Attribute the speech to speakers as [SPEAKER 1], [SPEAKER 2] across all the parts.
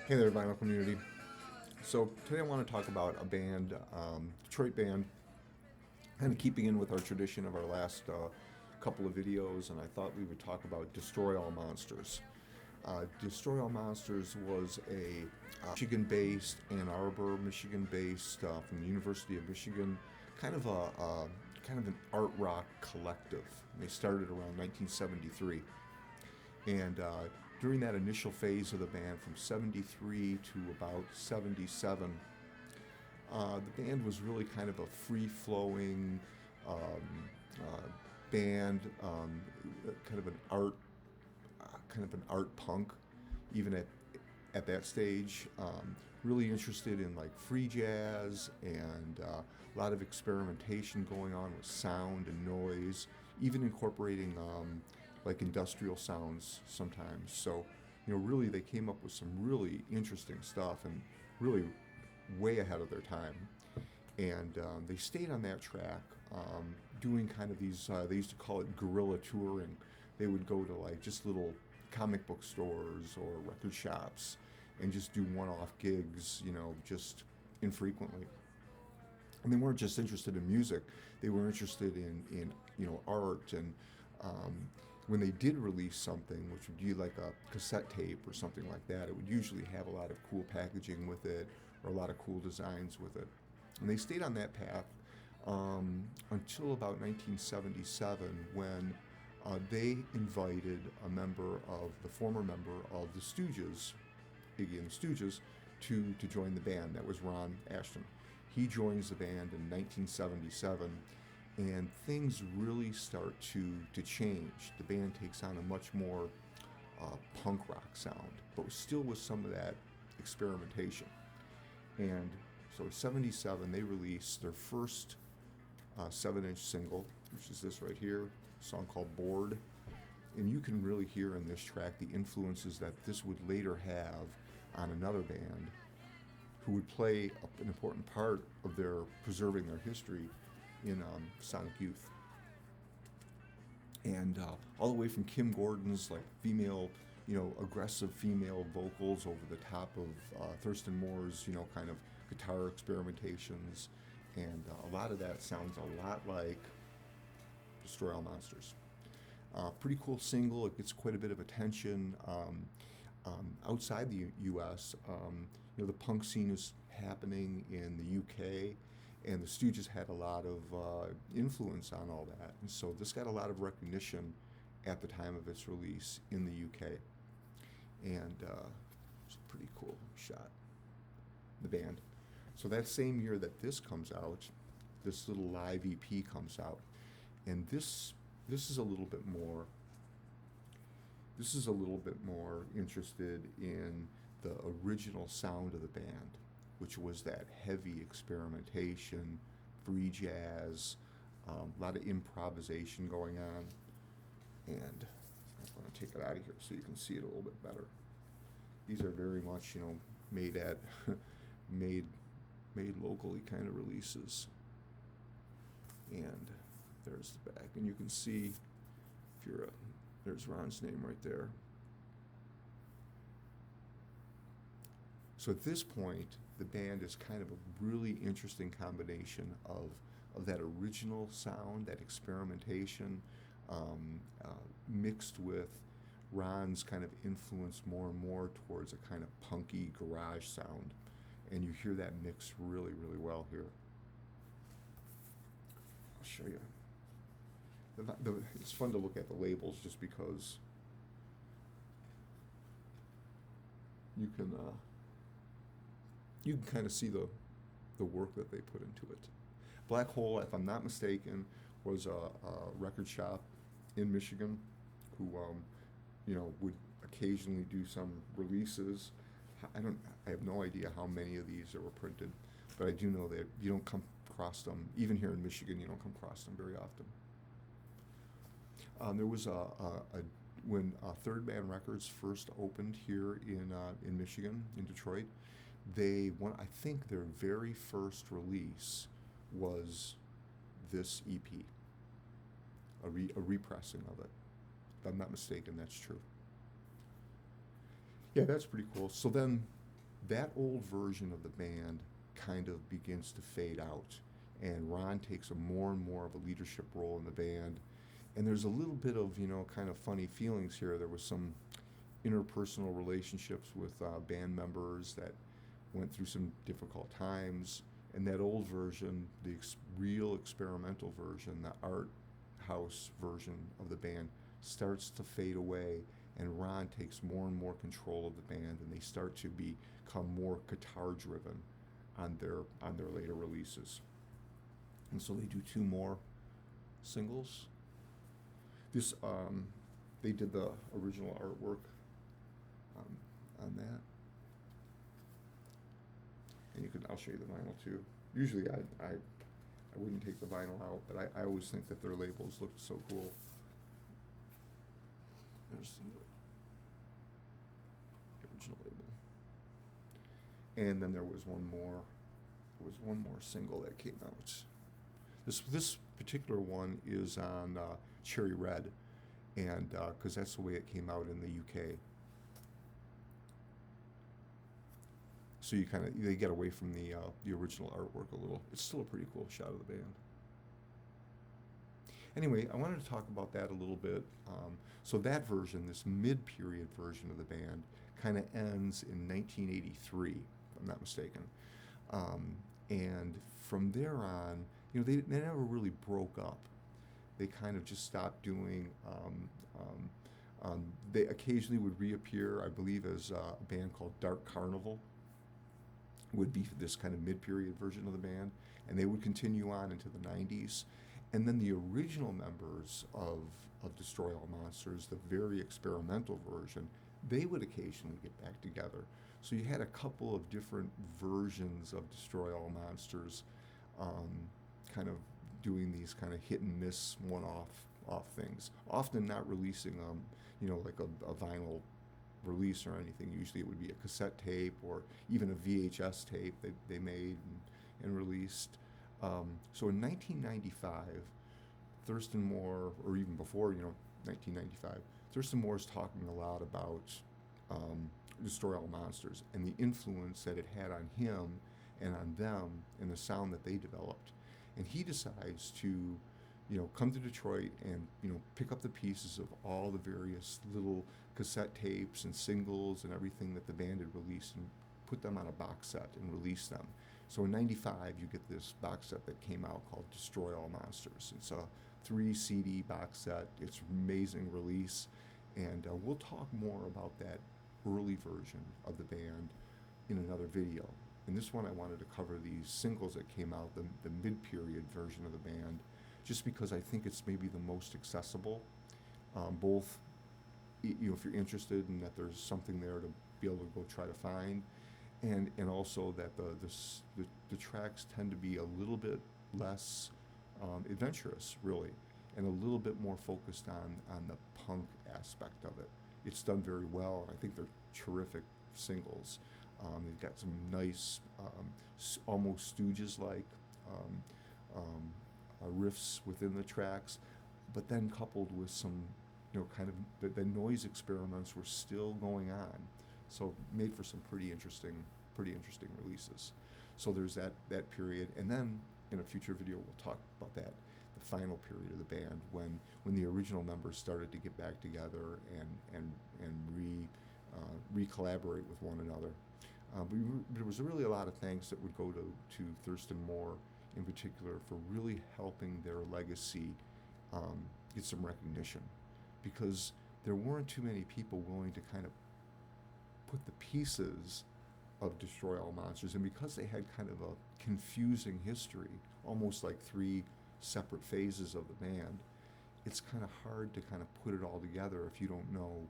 [SPEAKER 1] Hey there, vinyl community. So today I want to talk about a band, Detroit band, kind of keeping in with our tradition of our last couple of videos, and I thought we would talk about Destroy All Monsters. Destroy All Monsters was a Michigan-based, Ann Arbor, Michigan-based, from the University of Michigan, kind of kind of an art rock collective. They started around 1973. And during that initial phase of the band, from 73 to about 77, the band was really kind of a free-flowing band, kind of an art punk, even at that stage. Really interested in like free jazz and a lot of experimentation going on with sound and noise, even incorporating like industrial sounds sometimes. So, really they came up with some really interesting stuff and really way ahead of their time. And they stayed on that track, doing kind of these, they used to call it guerrilla touring. They would go to like just little comic book stores or record shops and just do one-off gigs, just infrequently. And they weren't just interested in music; they were interested in art. And when they did release something, which would be like a cassette tape or something like that, it would usually have a lot of cool packaging with it or a lot of cool designs with it. And they stayed on that path until about 1977, when they invited the former member of the Stooges, Iggy and the Stooges, to join the band. That was Ron Asheton. He joins the band in 1977, and things really start to change. The band takes on a much more punk rock sound, but still with some of that experimentation. And so in 77, they released their first 7-inch single, which is this right here, a song called Bored. And you can really hear in this track the influences that this would later have on another band who would play an important part of their preserving their history in Sonic Youth. And all the way from Kim Gordon's like female, aggressive female vocals over the top of Thurston Moore's, kind of guitar experimentations. And a lot of that sounds a lot like Destroy All Monsters. Pretty cool single. It gets quite a bit of attention outside the U.S. The punk scene is happening in the U.K., and the Stooges had a lot of influence on all that. And so this got a lot of recognition at the time of its release in the UK. And it's a pretty cool shot, the band. So that same year that this comes out, this little live EP comes out. And this is a little bit more interested in the original sound of the band, which was that heavy experimentation, free jazz, a lot of improvisation going on. And I'm going to take it out of here so you can see it a little bit better. These are very much, made at made locally kind of releases. And there's the back, and you can see there's Ron's name right there. So at this point, the band is kind of a really interesting combination of that original sound, that experimentation, mixed with Ron's kind of influence more and more towards a kind of punky garage sound. And you hear that mix really, really well here. I'll show you. It's fun to look at the labels just because you can kind of see the work that they put into it. Black Hole, if I'm not mistaken, was a record shop in Michigan who would occasionally do some releases. I have no idea how many of these that were printed, but I do know that you don't come across them, even here in Michigan, you don't come across them very often. There was when Third Man Records first opened here in Michigan, in Detroit, I think their very first release was this EP, a repressing of it. If I'm not mistaken, that's true. Yeah, that's pretty cool. So then That old version of the band kind of begins to fade out, and Ron takes a more and more of a leadership role in the band. And there's a little bit of, kind of funny feelings here. There was some interpersonal relationships with band members that went through some difficult times. And that old version, the real experimental version, the art house version of the band, starts to fade away, and Ron takes more and more control of the band, and they start to become more guitar driven on their later releases. And so they do 2 more singles. This they did the original artwork on that, and I'll show you the vinyl too. Usually I wouldn't take the vinyl out, but I always think that their labels look so cool. There's the original label, and then there was one more. There was one more single that came out. This particular one is on Cherry Red, and because that's the way it came out in the UK. So they get away from the original artwork a little. It's still a pretty cool shot of the band. Anyway, I wanted to talk about that a little bit. So that version, this mid-period version of the band, kind of ends in 1983, if I'm not mistaken. And from there on, they never really broke up. They kind of just stopped doing. They occasionally would reappear, I believe, as a band called Dark Carnival. Would be this kind of mid-period version of the band, and they would continue on into the 90s. And then the original members of Destroy All Monsters, the very experimental version, they would occasionally get back together. So you had a couple of different versions of Destroy All Monsters, kind of doing these kind of hit and miss one-off things, often not releasing like a vinyl release or anything. Usually it would be a cassette tape or even a VHS tape they made and released. So in 1995, Thurston Moore, or even before 1995, Thurston Moore is talking a lot about Destroy All Monsters and the influence that it had on him and on them and the sound that they developed. And he decides to come to Detroit and pick up the pieces of all the various little cassette tapes and singles and everything that the band had released and put them on a box set and release them. So in 95, you get this box set that came out called Destroy All Monsters. It's a 3 CD box set. It's an amazing release, and we'll talk more about that early version of the band in another video. In this one, I wanted to cover these singles that came out, the mid-period version of the band, just because I think it's maybe the most accessible, both if you're interested and that there's something there to be able to go try to find, and also that the tracks tend to be a little bit less adventurous, really, and a little bit more focused on the punk aspect of it. It's done very well, and I think they're terrific singles. They've got some nice, almost Stooges-like riffs within the tracks, but then coupled with some, kind of the noise experiments were still going on. So made for some pretty interesting releases. So there's that period, and then in a future video we'll talk about that, the final period of the band when the original members started to get back together and re-collaborate with one another. But there was really a lot of thanks that would go to Thurston Moore in particular for really helping their legacy get some recognition, because there weren't too many people willing to kind of put the pieces of Destroy All Monsters, and because they had kind of a confusing history, almost like 3 separate phases of the band, it's kind of hard to kind of put it all together if you don't know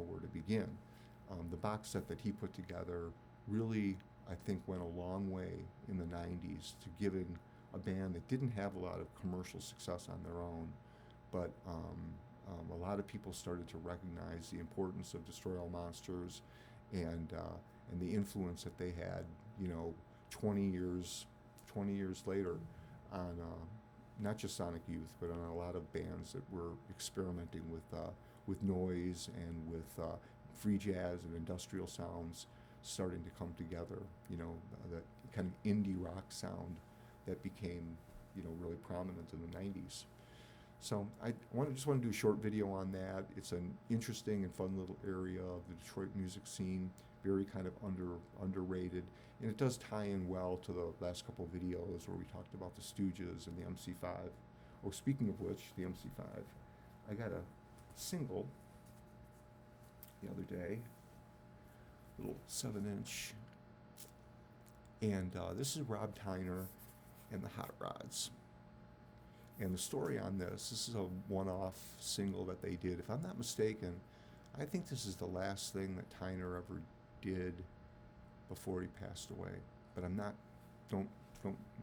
[SPEAKER 1] where to begin. The box set that he put together really, I think, went a long way in the 90s to giving a band that didn't have a lot of commercial success on their own, but a lot of people started to recognize the importance of Destroy All Monsters and the influence that they had, 20 years later on not just Sonic Youth, but on a lot of bands that were experimenting with noise and with free jazz and industrial sounds. starting to come together. That kind of indie rock sound that became, really prominent in the 90s. So I just want to do a short video on that. It's an interesting and fun little area of the Detroit music scene, very kind of underrated, and it does tie in well to the last couple of videos where we talked about the Stooges and the MC5. Oh, speaking of which, the MC5, I got a single the other day, little 7-inch, and this is Rob Tyner and the Hot Rods. And the story on this is a one-off single that they did. If I'm not mistaken, I think this is the last thing that Tyner ever did before he passed away. But don't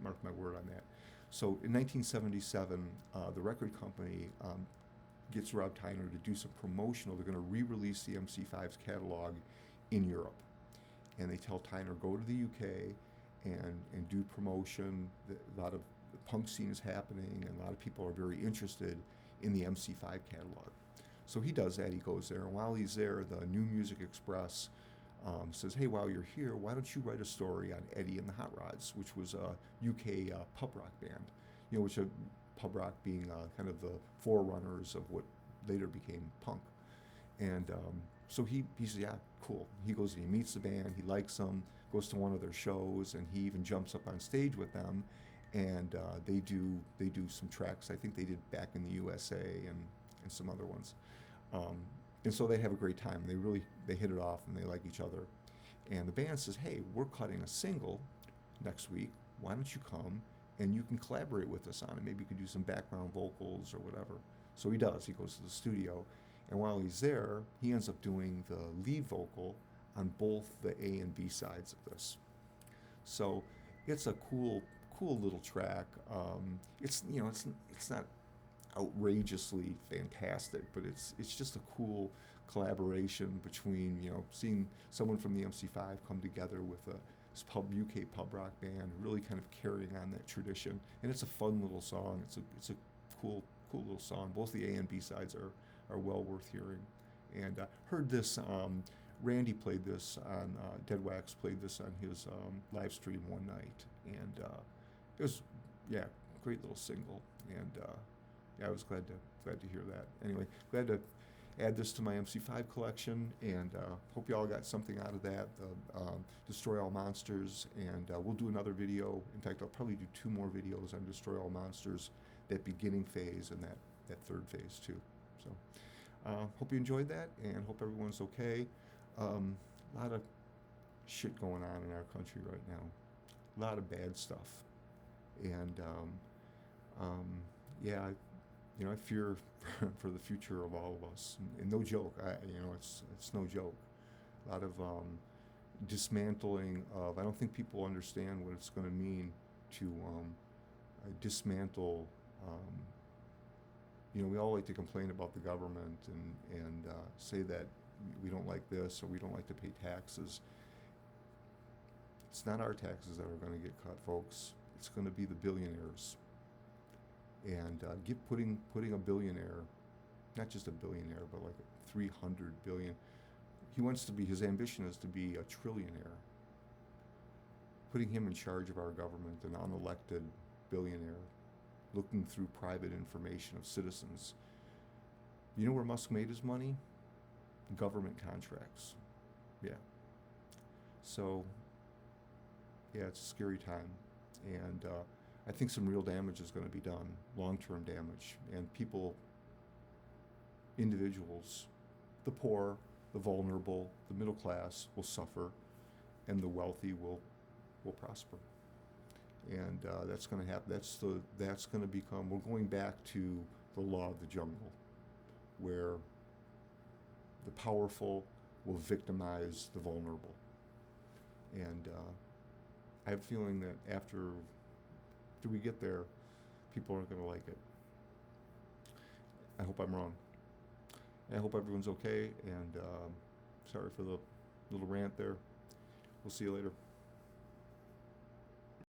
[SPEAKER 1] mark my word on that. So in 1977, the record company gets Rob Tyner to do some promotional. They're going to re-release the MC5's catalog in Europe. And they tell Tyner, go to the UK and do promotion. A lot of the punk scene is happening, and a lot of people are very interested in the MC5 catalog. So he does that. He goes there, and while he's there, the New Music Express says, hey, while you're here, why don't you write a story on Eddie and the Hot Rods, which was a UK pub rock band, which pub rock being kind of the forerunners of what later became punk. And so he says, yeah, cool. He goes and he meets the band, he likes them, goes to one of their shows, and he even jumps up on stage with them. And they do some tracks. I think they did Back in the USA and some other ones. And so they have a great time. They hit it off, and they like each other. And the band says, hey, we're cutting a single next week. Why don't you come and you can collaborate with us on it? Maybe you could do some background vocals or whatever. So he does. He goes to the studio. And while he's there, he ends up doing the lead vocal on both the A and B sides of this. So it's a cool little track. It's not outrageously fantastic, but it's just a cool collaboration between seeing someone from the MC5 come together with this UK pub rock band, really kind of carrying on that tradition. And it's a fun little song. It's a cool little song. Both the A and B sides are well worth hearing. And heard this. Randy played this on Dead Wax played this on his live stream one night, and it was, great little single, and I was glad to hear that. Anyway, glad to add this to my MC5 collection, and hope you all got something out of that. Destroy All Monsters, and we'll do another video. In fact, I'll probably do 2 more videos on Destroy All Monsters, that beginning phase and that third phase too. So hope you enjoyed that, and hope everyone's okay. A lot of shit going on in our country right now. A lot of bad stuff. And I fear for the future of all of us. And no joke, it's no joke. A lot of dismantling of. I don't think people understand what it's going to mean to dismantle. We all like to complain about the government and say that we don't like this or we don't like to pay taxes. It's not our taxes that are going to get cut, folks. It's going to be the billionaires. And putting a billionaire, not just a billionaire, but like 300 billion. His ambition is to be a trillionaire. Putting him in charge of our government, an unelected billionaire, looking through private information of citizens. You know where Musk made his money? Government contracts. Yeah. So, it's a scary time. And I think some real damage is going to be done, long-term damage. And people, individuals, the poor, the vulnerable, the middle class will suffer, and the wealthy will prosper. And that's going to happen. That's going to become. We're going back to the law of the jungle, where the powerful will victimize the vulnerable. And I have a feeling that after we get there, people aren't going to like it. I hope I'm wrong. I hope everyone's okay. And sorry for the little rant there. We'll see you later.